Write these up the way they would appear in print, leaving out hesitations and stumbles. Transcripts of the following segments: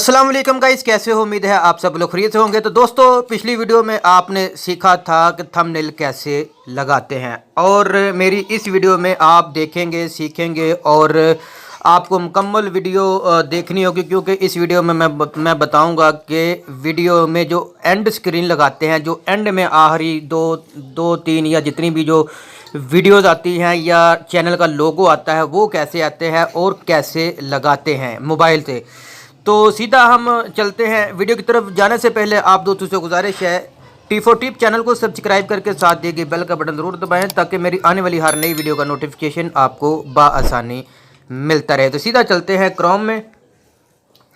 अस्सलाम वालेकुम गाइस, कैसे हो? उम्मीद है आप सब लोग खैरियत से होंगे। तो दोस्तों, पिछली वीडियो में आपने सीखा था कि थंबनेल कैसे लगाते हैं, और मेरी इस वीडियो में आप देखेंगे, सीखेंगे और आपको मुकम्मल वीडियो देखनी होगी, क्योंकि इस वीडियो में मैं बताऊंगा कि वीडियो में जो एंड स्क्रीन लगाते हैं, जो एंड में आखिरी दो तीन या जितनी भी जो वीडियोज़ आती हैं या चैनल का लोगो आता है, वो कैसे आते हैं और कैसे लगाते हैं मोबाइल से। तो सीधा हम चलते हैं वीडियो की तरफ। जाने से पहले आप दोस्तों से गुजारिश है, T4 टिप चैनल को सब्सक्राइब करके साथ दिए गए बेल का बटन ज़रूर दबाएं, ताकि मेरी आने वाली हर नई वीडियो का नोटिफिकेशन आपको बआसानी मिलता रहे। तो सीधा चलते हैं क्रोम में,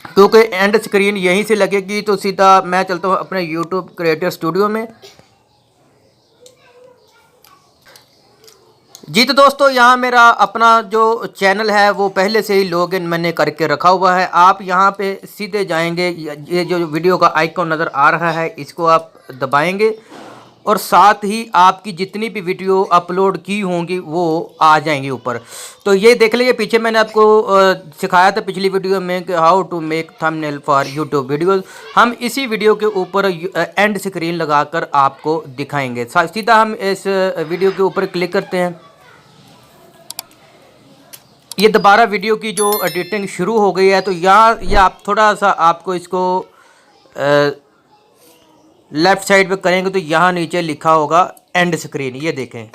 क्योंकि एंड स्क्रीन यहीं से लगेगी। तो सीधा मैं चलता हूँ अपने यूट्यूब क्रिएटर स्टूडियो में। जी तो दोस्तों, यहाँ मेरा अपना जो चैनल है वो पहले से ही लॉगिन मैंने करके रखा हुआ है। आप यहाँ पे सीधे जाएंगे, ये जो वीडियो का आइकॉन नज़र आ रहा है इसको आप दबाएंगे, और साथ ही आपकी जितनी भी वीडियो अपलोड की होंगी वो आ जाएंगी ऊपर। तो ये देख लीजिए, पीछे मैंने आपको सिखाया था पिछली वीडियो में कि how to make thumbnail for YouTube videos. हम इसी वीडियो के ऊपर एंड स्क्रीन लगाकर आपको दिखाएंगे। सीधा हम इस वीडियो के ऊपर क्लिक करते हैं। ये दोबारा वीडियो की जो एडिटिंग शुरू हो गई है, तो यहाँ ये आप थोड़ा सा आपको इसको लेफ़्ट साइड पे करेंगे तो यहाँ नीचे लिखा होगा एंड स्क्रीन। ये देखें,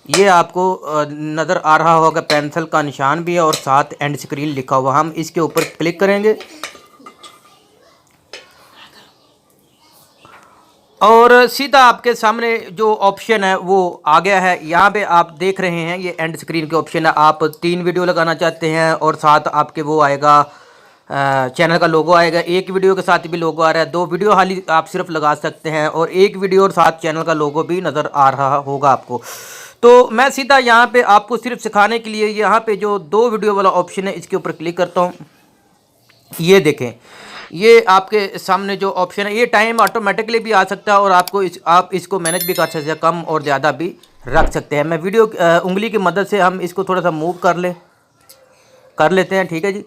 ये आपको नज़र आ रहा होगा, पेंसिल का निशान भी है और साथ एंड स्क्रीन लिखा हुआ। हम इसके ऊपर क्लिक करेंगे और सीधा आपके सामने जो ऑप्शन है वो आ गया है। यहाँ पे आप देख रहे हैं, ये एंड स्क्रीन के ऑप्शन है। आप 3 वीडियो लगाना चाहते हैं और साथ आपके वो आएगा, चैनल का लोगो आएगा। एक वीडियो के साथ भी लोगो आ रहा है। 2 वीडियो हाली आप सिर्फ लगा सकते हैं, और एक वीडियो और साथ चैनल का लोगो भी नज़र आ रहा होगा आपको। तो मैं सीधा यहाँ पे आपको सिर्फ सिखाने के लिए यहाँ पे जो 2 वीडियो वाला ऑप्शन है इसके ऊपर क्लिक करता हूँ। ये देखें, ये आपके सामने जो ऑप्शन है, ये टाइम ऑटोमेटिकली भी आ सकता है और आप इसको मैनेज भी कर सकते हैं, कम और ज़्यादा भी रख सकते हैं। मैं वीडियो उंगली की मदद से हम इसको थोड़ा सा मूव कर लेते हैं। ठीक है जी,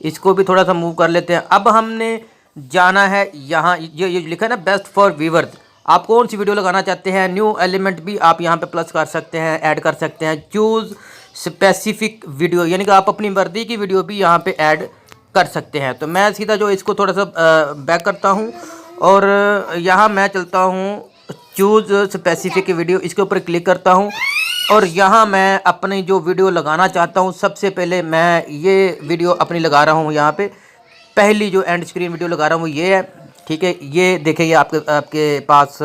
इसको भी थोड़ा सा मूव कर लेते हैं। अब हमने जाना है यहाँ, ये लिखा है ना, बेस्ट फॉर व्यूअर्स। आप कौन सी वीडियो लगाना चाहते हैं, न्यू एलिमेंट भी आप यहाँ पे प्लस कर सकते हैं, ऐड कर सकते हैं। चूज़ स्पेसिफिक वीडियो, यानी कि आप अपनी मर्जी की वीडियो भी यहाँ पे ऐड कर सकते हैं। तो मैं सीधा जो इसको थोड़ा सा बैक करता हूँ और यहाँ मैं चलता हूँ चूज़ स्पेसिफिक वीडियो, इसके ऊपर क्लिक करता हूँ और यहाँ मैं अपनी जो वीडियो लगाना चाहता हूँ, सबसे पहले मैं ये वीडियो अपनी लगा रहा हूँ। यहाँ पे पहली जो एंड स्क्रीन वीडियो लगा रहा हूँ ये है। ठीक है, ये देखिए, ये आपके पास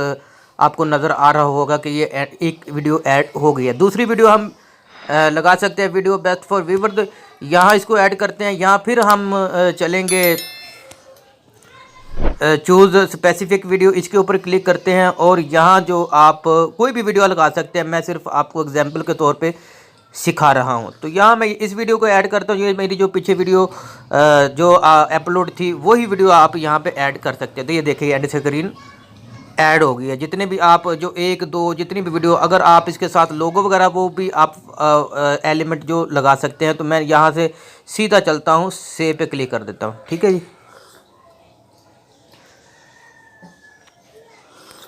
आपको नज़र आ रहा होगा कि ये एक वीडियो ऐड हो गई है। दूसरी वीडियो हम लगा सकते हैं, वीडियो बेस्ट फॉर व्यूअर्स। यहाँ इसको ऐड करते हैं। यहाँ फिर हम चलेंगे चूज़ स्पेसिफिक वीडियो, इसके ऊपर क्लिक करते हैं और यहाँ जो आप कोई भी वीडियो लगा सकते हैं। मैं सिर्फ आपको एग्जांपल के तौर पे सिखा रहा हूँ। तो यहाँ मैं इस वीडियो को ऐड करता हूँ। ये मेरी जो पीछे वीडियो जो अपलोड थी वही वीडियो आप यहाँ पे ऐड कर सकते हैं। तो ये देखिए, एंड स्क्रीन ऐड हो गई है। जितने भी आप जो 1-2 जितनी भी वीडियो, अगर आप इसके साथ लोगो वगैरह वो भी आप एलिमेंट जो लगा सकते हैं। तो मैं यहाँ से सीधा चलता हूँ, सेव पे क्लिक कर देता हूँ। ठीक है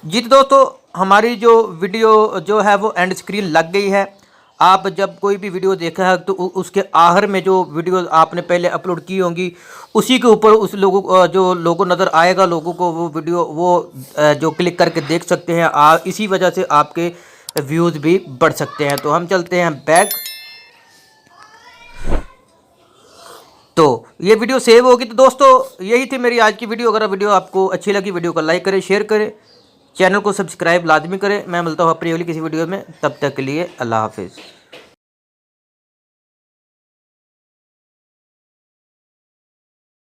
जी तो दोस्तों, हमारी जो वीडियो जो है वो एंड स्क्रीन लग गई है। आप जब कोई भी वीडियो देखा है तो उसके आखिर में जो वीडियो आपने पहले अपलोड की होंगी उसी के ऊपर उस लोगों जो लोगो नज़र आएगा, लोगों को वो वीडियो वो जो क्लिक करके देख सकते हैं। इसी वजह से आपके व्यूज़ भी बढ़ सकते हैं। तो हम चलते हैं बैक। तो ये वीडियो सेव होगी। तो दोस्तों, यही थी मेरी आज की वीडियो। अगर वीडियो आपको अच्छी लगी, वीडियो को लाइक करें, शेयर करें, चैनल को सब्सक्राइब लाजमी करें। मैं मिलता हूँ अपनी अगली किसी वीडियो में। तब तक के लिए अल्लाह हाफिज़।